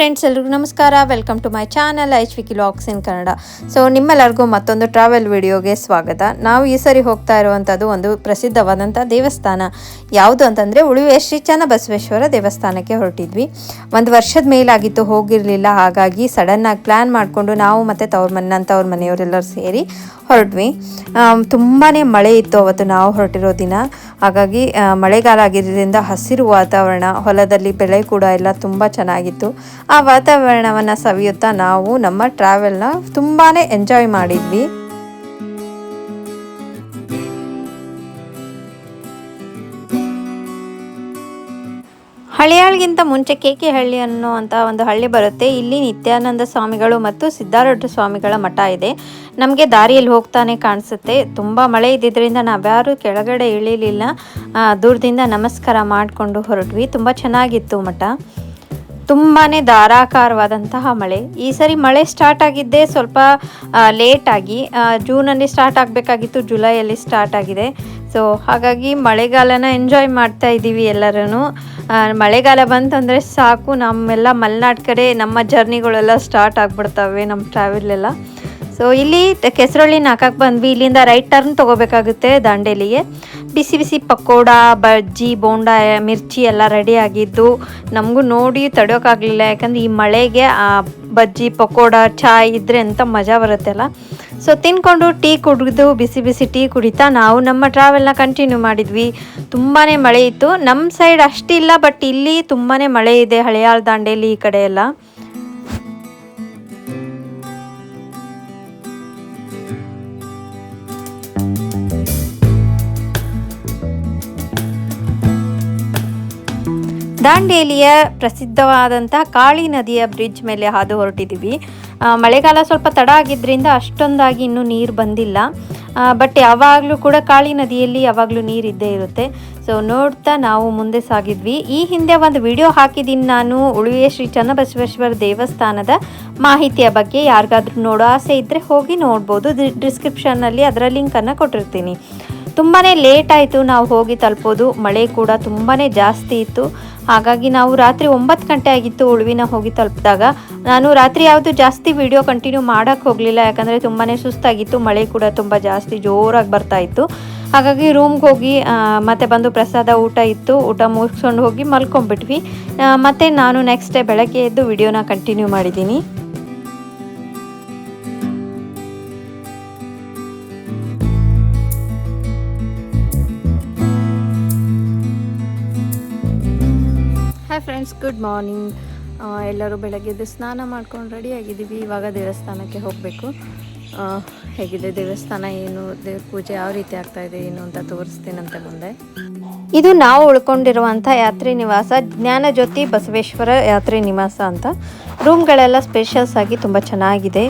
Friends, ಎಲ್ರಿಗೂ ನಮಸ್ಕಾರ. Welcome to my channel ಐಚ್ವಿಕಿ ವ್ಲಾಗ್ಸ್ ಇನ್ ಕನ್ನಡ. ಸೊ ನಿಮ್ಮೆಲ್ಲರಿಗೂ ಮತ್ತೊಂದು ಟ್ರಾವೆಲ್ ವಿಡಿಯೋಗೆ ಸ್ವಾಗತ. ನಾವು ಈ ಸರಿ ಹೋಗ್ತಾ ಇರುವಂಥದ್ದು ಒಂದು ಪ್ರಸಿದ್ಧವಾದಂಥ ದೇವಸ್ಥಾನ. ಯಾವುದು ಅಂತಂದರೆ ಉಳುವೆ ಶ್ರೀ ಚನ್ನಬಸವೇಶ್ವರ ದೇವಸ್ಥಾನಕ್ಕೆ ಹೊರಟಿದ್ವಿ. ಒಂದು ವರ್ಷದ ಮೇಲಾಗಿತ್ತು, ಹೋಗಿರಲಿಲ್ಲ. ಹಾಗಾಗಿ ಸಡನ್ನಾಗಿ ಪ್ಲ್ಯಾನ್ ಮಾಡಿಕೊಂಡು ನಾವು ಮತ್ತು ತವ್ರ ಮನೆಯವರೆಲ್ಲರೂ ಸೇರಿ ಹೊರಟ್ವಿ. ತುಂಬಾ ಮಳೆ ಇತ್ತು ಅವತ್ತು ನಾವು ಹೊರಟಿರೋ ದಿನ. ಹಾಗಾಗಿ ಮಳೆಗಾಲ ಆಗಿದ್ದರಿಂದ ಹಸಿರು ವಾತಾವರಣ, ಹೊಲದಲ್ಲಿ ಬೆಳೆ ಕೂಡ ಎಲ್ಲ ತುಂಬ ಚೆನ್ನಾಗಿತ್ತು. ಆ ವಾತಾವರಣವನ್ನು ಸವಿಯುತ್ತಾ ನಾವು ನಮ್ಮ ಟ್ರಾವೆಲ್ನ ತುಂಬಾ ಎಂಜಾಯ್ ಮಾಡಿದ್ವಿ. ಹಳಿಯಾಳ್ಗಿಂತ ಮುಂಚೆ ಕೇಕೆಹಳ್ಳಿ ಅನ್ನುವಂಥ ಒಂದು ಹಳ್ಳಿ ಬರುತ್ತೆ. ಇಲ್ಲಿ ನಿತ್ಯಾನಂದ ಸ್ವಾಮಿಗಳು ಮತ್ತು ಸಿದ್ಧಾರೂಢ ಸ್ವಾಮಿಗಳ ಮಠ ಇದೆ. ನಮಗೆ ದಾರಿಯಲ್ಲಿ ಹೋಗ್ತಾನೆ ಕಾಣಿಸುತ್ತೆ. ತುಂಬ ಮಳೆ ಇದ್ದಿದ್ದರಿಂದ ನಾವ್ಯಾರೂ ಕೆಳಗಡೆ ಇಳಿಲಿಲ್ಲ. ದೂರದಿಂದ ನಮಸ್ಕಾರ ಮಾಡಿಕೊಂಡು ಹೊರಟ್ವಿ. ತುಂಬ ಚೆನ್ನಾಗಿತ್ತು ಮಠ. ತುಂಬಾ ಧಾರಾಕಾರವಾದಂತಹ ಮಳೆ. ಈ ಸರಿ ಮಳೆ ಸ್ಟಾರ್ಟ್ ಆಗಿದ್ದೇ ಸ್ವಲ್ಪ ಲೇಟಾಗಿ, ಜೂನಲ್ಲಿ ಸ್ಟಾರ್ಟ್ ಆಗಬೇಕಾಗಿತ್ತು, ಜುಲೈಯಲ್ಲಿ ಸ್ಟಾರ್ಟ್ ಆಗಿದೆ. ಸೊ ಹಾಗಾಗಿ ಮಳೆಗಾಲನ ಎಂಜಾಯ್ ಮಾಡ್ತಾ ಇದ್ದೀವಿ ಎಲ್ಲರೂ. ಮಳೆಗಾಲ ಬಂತಂದರೆ ಸಾಕು, ನಮ್ಮೆಲ್ಲ ಮಲೆನಾಡು ಕಡೆ ನಮ್ಮ ಜರ್ನಿಗಳೆಲ್ಲ ಸ್ಟಾರ್ಟ್ ಆಗಿಬಿಡ್ತವೆ, ನಮ್ಮ ಟ್ರಾವೆಲೆಲ್ಲ. ಸೊ ಇಲ್ಲಿ ಕೆಸರಳ್ಳಿನ ಹಾಕಕ್ಕೆ ಬಂದ್ವಿ. ಇಲ್ಲಿಂದ ರೈಟ್ ಟರ್ನ್ ತೊಗೋಬೇಕಾಗುತ್ತೆ ದಾಂಡೇಲಿಗೆ. ಬಿಸಿ ಬಿಸಿ ಪಕೋಡ, ಬಜ್ಜಿ, ಬೋಂಡ, ಮಿರ್ಚಿ ಎಲ್ಲ ರೆಡಿ ಆಗಿದ್ದು ನಮಗೂ ನೋಡಿ ತಡೆಯೋಕ್ಕಾಗಲಿಲ್ಲ. ಯಾಕಂದರೆ ಈ ಮಳೆಗೆ ಆ ಬಜ್ಜಿ, ಪಕೋಡ, ಚಾಯ್ ಇದ್ದರೆ ಎಂಥ ಮಜಾ ಬರುತ್ತೆಲ್ಲ. ಸೊ ತಿನ್ಕೊಂಡು ಟೀ ಕುಡಿದು, ಬಿಸಿ ಬಿಸಿ ಟೀ ಕುಡಿತಾ ನಾವು ನಮ್ಮ ಟ್ರಾವೆಲ್ನ ಕಂಟಿನ್ಯೂ ಮಾಡಿದ್ವಿ. ತುಂಬಾ ಮಳೆ ಇತ್ತು. ನಮ್ಮ ಸೈಡ್ ಅಷ್ಟಿಲ್ಲ, ಬಟ್ ಇಲ್ಲಿ ತುಂಬಾ ಮಳೆ ಇದೆ, ಹಳೆಯಾಳ್ ದಾಂಡೇಲಿ ಈ ಕಡೆ ಎಲ್ಲ. ದಾಂಡೇಲಿಯ ಪ್ರಸಿದ್ಧವಾದಂತಹ ಕಾಳಿ ನದಿಯ ಬ್ರಿಡ್ಜ್ ಮೇಲೆ ಹಾದು ಹೊರಟಿದ್ದೀವಿ. ಮಳೆಗಾಲ ಸ್ವಲ್ಪ ತಡ ಆಗಿದ್ದರಿಂದ ಅಷ್ಟೊಂದಾಗಿ ಇನ್ನೂ ನೀರು ಬಂದಿಲ್ಲ. ಬಟ್ ಯಾವಾಗಲೂ ಕೂಡ ಕಾಳಿ ನದಿಯಲ್ಲಿ ಯಾವಾಗಲೂ ನೀರಿದ್ದೇ ಇರುತ್ತೆ. ಸೊ ನೋಡ್ತಾ ನಾವು ಮುಂದೆ ಸಾಗಿದ್ವಿ. ಈ ಹಿಂದೆ ಒಂದು ವಿಡಿಯೋ ಹಾಕಿದ್ದೀನಿ ನಾನು, ಉಳುವೆ ಶ್ರೀ ಚನ್ನಬಸವೇಶ್ವರ ದೇವಸ್ಥಾನದ ಮಾಹಿತಿಯ ಬಗ್ಗೆ. ಯಾರಿಗಾದ್ರೂ ನೋಡೋ ಆಸೆ ಇದ್ದರೆ ಹೋಗಿ ನೋಡ್ಬೋದು. ಡಿಸ್ಕ್ರಿಪ್ಷನ್ನಲ್ಲಿ ಅದರ ಲಿಂಕನ್ನು ಕೊಟ್ಟಿರ್ತೀನಿ. ತುಂಬಾ ಲೇಟ್ ಆಯಿತು ನಾವು ಹೋಗಿ ತಲುಪೋದು. ಮಳೆ ಕೂಡ ತುಂಬಾ ಜಾಸ್ತಿ ಇತ್ತು. ಹಾಗಾಗಿ ನಾವು ರಾತ್ರಿ 9 ಗಂಟೆ ಆಗಿತ್ತು ಉಳುವಿನ ಹೋಗಿ ತಲುಪಿದಾಗ. ನಾನು ರಾತ್ರಿ ಯಾವುದು ಜಾಸ್ತಿ ವಿಡಿಯೋ ಕಂಟಿನ್ಯೂ ಮಾಡೋಕ್ಕೆ ಹೋಗಲಿಲ್ಲ, ಯಾಕಂದರೆ ತುಂಬಾ ಸುಸ್ತಾಗಿತ್ತು. ಮಳೆ ಕೂಡ ತುಂಬ ಜಾಸ್ತಿ ಜೋರಾಗಿ ಬರ್ತಾಯಿತ್ತು. ಹಾಗಾಗಿ ರೂಮ್ಗೆ ಹೋಗಿ ಮತ್ತೆ ಬಂದು ಪ್ರಸಾದ ಊಟ ಇತ್ತು, ಊಟ ಮುಗಿಸ್ಕೊಂಡು ಹೋಗಿ ಮಲ್ಕೊಂಡ್ಬಿಟ್ವಿ. ಮತ್ತು ನಾನು ನೆಕ್ಸ್ಟ್ ಡೇ ಬೆಳಗ್ಗೆ ಎದ್ದು ವಿಡಿಯೋನ ಕಂಟಿನ್ಯೂ ಮಾಡಿದ್ದೀನಿ. Hi friends, good morning. ಎಲ್ಲರೂ ಬೆಳಗ್ಗೆದ್ದು ಸ್ನಾನ ಮಾಡ್ಕೊಂಡು ರೆಡಿಯಾಗಿದ್ದೀವಿ. ಇವಾಗ ದೇವಸ್ಥಾನಕ್ಕೆ ಹೋಗಬೇಕು. ಹೇಗಿದೆ ದೇವಸ್ಥಾನ, ಏನು ದೇವ್ರ ಪೂಜೆ ಯಾವ ರೀತಿ ಆಗ್ತಾಯಿದೆ ಏನು ಅಂತ ತೋರಿಸ್ತೀನಂತೆ ಮುಂದೆ. ಇದು ನಾವು ಉಳ್ಕೊಂಡಿರುವಂಥ ಯಾತ್ರಿ ನಿವಾಸ, ಜ್ಞಾನಜ್ಯೋತಿ ಬಸವೇಶ್ವರ ಯಾತ್ರಿ ನಿವಾಸ ಅಂತ. ರೂಮ್ಗಳೆಲ್ಲ ಸ್ಪೇಷಿಯಸ್ ಆಗಿ ತುಂಬ ಚೆನ್ನಾಗಿದೆ.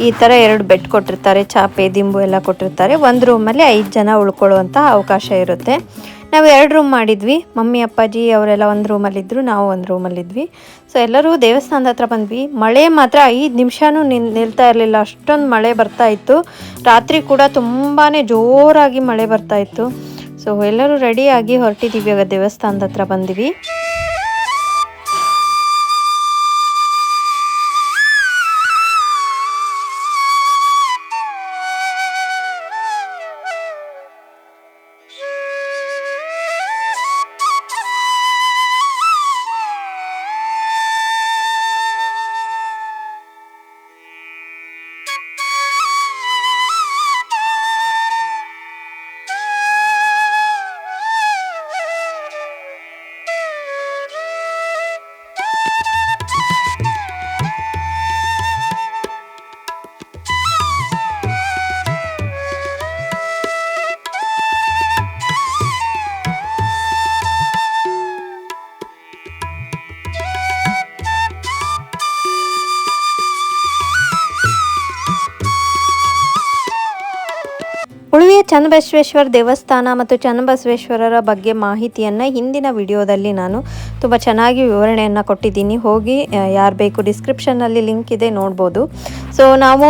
ಈ ಥರ 2 ಬೆಡ್ ಕೊಟ್ಟಿರ್ತಾರೆ, ಚಾಪೆ, ದಿಂಬು ಎಲ್ಲ ಕೊಟ್ಟಿರ್ತಾರೆ. ಒಂದು ರೂಮಲ್ಲಿ 5 ಜನ ಉಳ್ಕೊಳ್ಳುವಂಥ ಅವಕಾಶ ಇರುತ್ತೆ. ನಾವು 2 ರೂಮ್ ಮಾಡಿದ್ವಿ. ಮಮ್ಮಿ ಅಪ್ಪಾಜಿ ಅವರೆಲ್ಲ ಒಂದು ರೂಮಲ್ಲಿದ್ದರು, ನಾವು ಒಂದು ರೂಮಲ್ಲಿದ್ವಿ. ಸೊ ಎಲ್ಲರೂ ದೇವಸ್ಥಾನದ ಹತ್ರ ಬಂದ್ವಿ. ಮಳೆ ಮಾತ್ರ 5 ನಿಮಿಷನೂ ನಿಲ್ತಾ ಇರಲಿಲ್ಲ, ಅಷ್ಟೊಂದು ಮಳೆ ಬರ್ತಾಯಿತ್ತು. ರಾತ್ರಿ ಕೂಡ ತುಂಬಾ ಜೋರಾಗಿ ಮಳೆ ಬರ್ತಾಯಿತ್ತು. ಸೊ ಎಲ್ಲರೂ ರೆಡಿಯಾಗಿ ಹೊರಟಿದ್ದೀವಿ. ಆಗ ದೇವಸ್ಥಾನದ ಹತ್ರ ಬಂದ್ವಿ. ಉಳುವೆಯ ಚನ್ನಬಸವೇಶ್ವರ ದೇವಸ್ಥಾನ ಮತ್ತು ಚನ್ನಬಸವೇಶ್ವರರ ಬಗ್ಗೆ ಮಾಹಿತಿಯನ್ನು ಹಿಂದಿನ ವಿಡಿಯೋದಲ್ಲಿ ನಾನು ತುಂಬ ಚೆನ್ನಾಗಿ ವಿವರಣೆಯನ್ನು ಕೊಟ್ಟಿದ್ದೀನಿ. ಹೋಗಿ ಯಾರು ಬೇಕು ಡಿಸ್ಕ್ರಿಪ್ಷನ್ನಲ್ಲಿ ಲಿಂಕ್ ಇದೆ, ನೋಡ್ಬೋದು. ಸೊ ನಾವು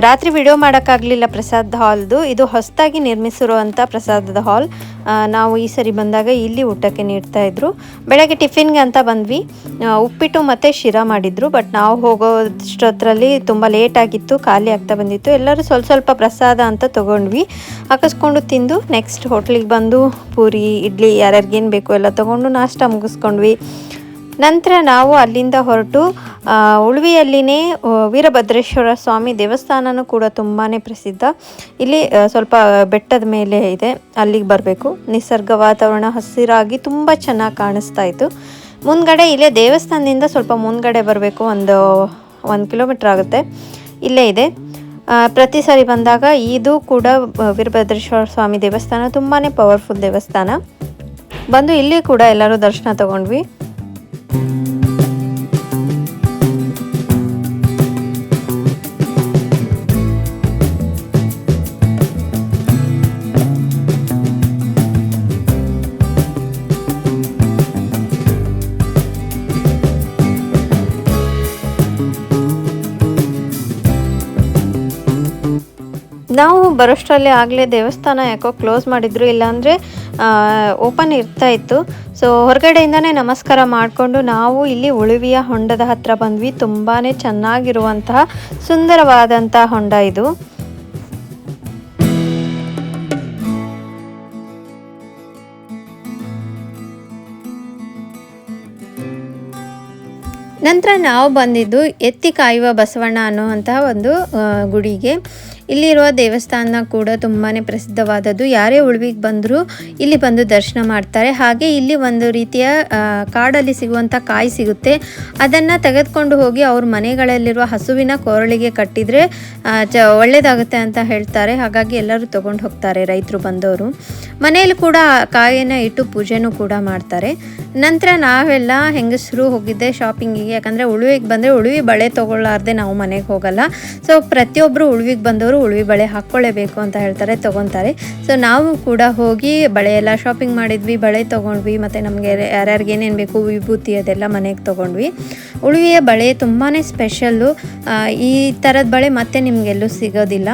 ರಾತ್ರಿ ವಿಡಿಯೋ ಮಾಡೋಕ್ಕಾಗಲಿಲ್ಲ ಪ್ರಸಾದ್ ಹಾಲ್ದು. ಇದು ಹೊಸದಾಗಿ ನಿರ್ಮಿಸಿರುವಂಥ ಪ್ರಸಾದದ ಹಾಲ್. ನಾವು ಈ ಸರಿ ಬಂದಾಗ ಇಲ್ಲಿ ಊಟಕ್ಕೆ ನೀಡ್ತಾಯಿದ್ರು. ಬೆಳಗ್ಗೆ ಟಿಫಿನ್ಗೆ ಅಂತ ಬಂದ್ವಿ. ಉಪ್ಪಿಟ್ಟು ಮತ್ತು ಶಿರಾ ಮಾಡಿದ್ರು. ಬಟ್ ನಾವು ಹೋಗೋಷ್ಟರಲ್ಲಿ ತುಂಬ ಲೇಟ್ ಆಗಿತ್ತು, ಖಾಲಿ ಆಗ್ತಾ ಬಂದಿತ್ತು. ಎಲ್ಲರೂ ಸ್ವಲ್ಪ ಪ್ರಸಾದ ಅಂತ ತೊಗೊಂಡ್ವಿ. ಹಾಕಿಸ್ಕೊಂಡು ತಿಂದು ನೆಕ್ಸ್ಟ್ ಹೋಟ್ಲಿಗೆ ಬಂದು ಪೂರಿ ಇಡ್ಲಿ ಯಾರ್ಯಾರಿಗೇನು ಬೇಕು ಎಲ್ಲ ತೊಗೊಂಡು ನಾಷ್ಟ ಮುಗಿಸ್ಕೊಂಡ್ವಿ. ನಂತರ ನಾವು ಅಲ್ಲಿಂದ ಹೊರಟು ಉಳುವಿಯಲ್ಲಿನೇ ವೀರಭದ್ರೇಶ್ವರ ಸ್ವಾಮಿ ದೇವಸ್ಥಾನನೂ ಕೂಡ ತುಂಬಾ ಪ್ರಸಿದ್ಧ. ಇಲ್ಲಿ ಸ್ವಲ್ಪ ಬೆಟ್ಟದ ಮೇಲೆ ಇದೆ, ಅಲ್ಲಿಗೆ ಬರಬೇಕು. ನಿಸರ್ಗ ವಾತಾವರಣ ಹಸಿರಾಗಿ ತುಂಬ ಚೆನ್ನಾಗಿ ಕಾಣಿಸ್ತಾ ಇತ್ತು. ಮುಂದ್ಗಡೆ ಇಲ್ಲೇ ದೇವಸ್ಥಾನದಿಂದ ಸ್ವಲ್ಪ ಮುಂದ್ಗಡೆ ಬರಬೇಕು, ಒಂದು 1 ಕಿಲೋಮೀಟ್ರ್ ಆಗುತ್ತೆ. ಇಲ್ಲೇ ಇದೆ. ಪ್ರತಿ ಸಾರಿ ಬಂದಾಗ ಇದು ಕೂಡ ವೀರಭದ್ರೇಶ್ವರ ಸ್ವಾಮಿ ದೇವಸ್ಥಾನ ತುಂಬಾ ಪವರ್ಫುಲ್ ದೇವಸ್ಥಾನ. ಬಂದು ಇಲ್ಲಿ ಕೂಡ ಎಲ್ಲರೂ ದರ್ಶನ ತಗೊಂಡ್ವಿ. ನಾವು ಬರೋಷ್ಟರಲ್ಲಿ ಆಗಲೇ ದೇವಸ್ಥಾನ ಯಾಕೋ ಕ್ಲೋಸ್ ಮಾಡಿದ್ರು, ಇಲ್ಲಾಂದರೆ ಓಪನ್ ಇರ್ತಾ ಇತ್ತು. ಸೊ ಹೊರಗಡೆಯಿಂದನೇ ನಮಸ್ಕಾರ ಮಾಡಿಕೊಂಡು ನಾವು ಇಲ್ಲಿ ಉಳುವಿಯ ಹೊಂಡದ ಹತ್ರ ಬಂದ್ವಿ. ತುಂಬಾ ಚೆನ್ನಾಗಿರುವಂತಹ ಸುಂದರವಾದಂಥ ಹೊಂಡ ಇದು. ನಂತರ ನಾವು ಬಂದಿದ್ದು ಎತ್ತಿ ಕಾಯುವ ಬಸವಣ್ಣ ಅನ್ನುವಂತಹ ಒಂದು ಗುಡಿಗೆ. ಇಲ್ಲಿರುವ ದೇವಸ್ಥಾನ ಕೂಡ ತುಂಬಾ ಪ್ರಸಿದ್ಧವಾದದ್ದು. ಯಾರೇ ಉಳುವಿಗೆ ಬಂದರೂ ಇಲ್ಲಿ ಬಂದು ದರ್ಶನ ಮಾಡ್ತಾರೆ. ಹಾಗೆ ಇಲ್ಲಿ ಒಂದು ರೀತಿಯ ಕಾಡಲ್ಲಿ ಸಿಗುವಂಥ ಕಾಯಿ ಸಿಗುತ್ತೆ, ಅದನ್ನು ತೆಗೆದುಕೊಂಡು ಹೋಗಿ ಅವ್ರ ಮನೆಗಳಲ್ಲಿರುವ ಹಸುವಿನ ಕೊರಳಿಗೆ ಕಟ್ಟಿದರೆ ಒಳ್ಳೆಯದಾಗುತ್ತೆ ಅಂತ ಹೇಳ್ತಾರೆ. ಹಾಗಾಗಿ ಎಲ್ಲರೂ ತೊಗೊಂಡು ಹೋಗ್ತಾರೆ, ರೈತರು ಬಂದವರು. ಮನೆಯಲ್ಲಿ ಕೂಡ ಕಾಯಿನ ಇಟ್ಟು ಪೂಜೆನೂ ಕೂಡ ಮಾಡ್ತಾರೆ. ನಂತರ ನಾವೆಲ್ಲ ಹೆಂಗಸರು ಹೋಗಿದ್ದೆ ಶಾಪಿಂಗಿಗೆ. ಯಾಕಂದರೆ ಉಳುವಿಗೆ ಬಂದರೆ ಉಳುವಿ ಬಳೆ ತೊಗೊಳ್ಳಾರ್ದೆ ನಾವು ಮನೆಗೆ ಹೋಗಲ್ಲ. ಸೊ ಪ್ರತಿಯೊಬ್ಬರು ಉಳುವಿಗೆ ಬಂದವರು ಉಳುವಿ ಬಳೆ ಹಾಕ್ಕೊಳ್ಳೇಬೇಕು ಅಂತ ಹೇಳ್ತಾರೆ, ತೊಗೊತಾರೆ. ಸೊ ನಾವು ಕೂಡ ಹೋಗಿ ಬಳೆ ಎಲ್ಲ ಶಾಪಿಂಗ್ ಮಾಡಿದ್ವಿ, ಬಳೆ ತೊಗೊಂಡ್ವಿ. ಮತ್ತು ನಮಗೆ ಯಾರ್ಯಾರಿಗೆ ಏನೇನು ಬೇಕು ವಿಭೂತಿ ಅದೆಲ್ಲ ಮನೆಗೆ ತೊಗೊಂಡ್ವಿ. ಉಳುವಿಯ ಬಳೆ ತುಂಬಾ ಸ್ಪೆಷಲ್ಲು. ಈ ಥರದ ಬಳೆ ಮತ್ತೆ ನಿಮಗೆಲ್ಲೂ ಸಿಗೋದಿಲ್ಲ.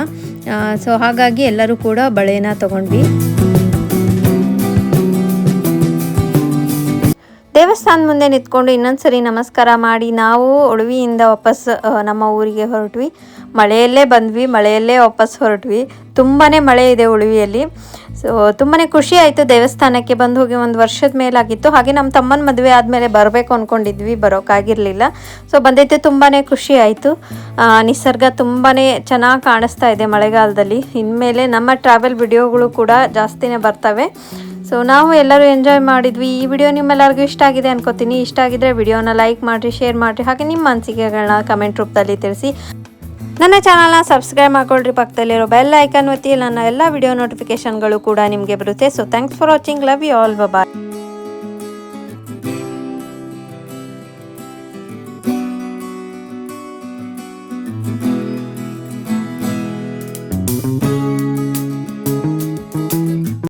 ಸೊ ಹಾಗಾಗಿ ಎಲ್ಲರೂ ಕೂಡ ಬಳೆನ ತೊಗೊಂಡ್ವಿ. ದೇವಸ್ಥಾನ ಮುಂದೆ ನಿಂತ್ಕೊಂಡು ಇನ್ನೊಂದ್ಸರಿ ನಮಸ್ಕಾರ ಮಾಡಿ ನಾವು ಉಳುವಿಯಿಂದ ವಾಪಸ್ ನಮ್ಮ ಊರಿಗೆ ಹೊರಟ್ವಿ. ಮಳೆಯಲ್ಲೇ ಬಂದ್ವಿ, ಮಳೆಯಲ್ಲೇ ವಾಪಸ್ ಹೊರಟ್ವಿ. ತುಂಬಾ ಮಳೆ ಇದೆ ಉಳುವಿಯಲ್ಲಿ. ಸೊ ತುಂಬಾ ಖುಷಿ ಆಯಿತು. ದೇವಸ್ಥಾನಕ್ಕೆ ಬಂದು ಹೋಗಿ 1 ವರ್ಷದ ಮೇಲಾಗಿತ್ತು. ಹಾಗೆ ನಮ್ಮ ತಮ್ಮನ ಮದುವೆ ಆದಮೇಲೆ ಬರಬೇಕು ಅಂದ್ಕೊಂಡಿದ್ವಿ, ಬರೋಕ್ಕಾಗಿರಲಿಲ್ಲ. ಸೊ ಬಂದಿದ್ದು ತುಂಬಾ ಖುಷಿ ಆಯಿತು. ನಿಸರ್ಗ ತುಂಬಾ ಚೆನ್ನಾಗಿ ಕಾಣಿಸ್ತಾ ಇದೆ ಮಳೆಗಾಲದಲ್ಲಿ. ಇನ್ಮೇಲೆ ನಮ್ಮ ಟ್ರಾವೆಲ್ ವಿಡಿಯೋಗಳು ಕೂಡ ಜಾಸ್ತಿನೇ ಬರ್ತವೆ. ಸೊ ನಾವು ಎಲ್ಲರೂ ಎಂಜಾಯ್ ಮಾಡಿದ್ವಿ. ಈ ವಿಡಿಯೋ ನಿಮ್ಮೆಲ್ಲರಿಗೂ ಇಷ್ಟ ಆಗಿದೆ ಅನ್ಕೋತೀನಿ. ಇಷ್ಟ ಆಗಿದ್ರೆ ವಿಡಿಯೋನ ಲೈಕ್ ಮಾಡಿರಿ, ಶೇರ್ ಮಾಡಿರಿ. ಹಾಗೆ ನಿಮ್ಮ ಅನಿಸಿಕೆಗಳನ್ನ ಕಮೆಂಟ್ ರೂಪದಲ್ಲಿ ತಿಳಿಸಿ. ನನ್ನ ಚಾನಲ್ನ ಸಬ್ಸ್ಕ್ರೈಬ್ ಮಾಡ್ಕೊಳ್ರಿ. ಪಕ್ಕದಲ್ಲಿರೋ ಬೆಲ್ ಐಕನ್ ಒತ್ತಿ. ನನ್ನ ಎಲ್ಲ ವಿಡಿಯೋ ನೋಟಿಫಿಕೇಷನ್ಗಳು ಕೂಡ ನಿಮಗೆ ಬರುತ್ತೆ. So thanks for watching. Love you all. Bye.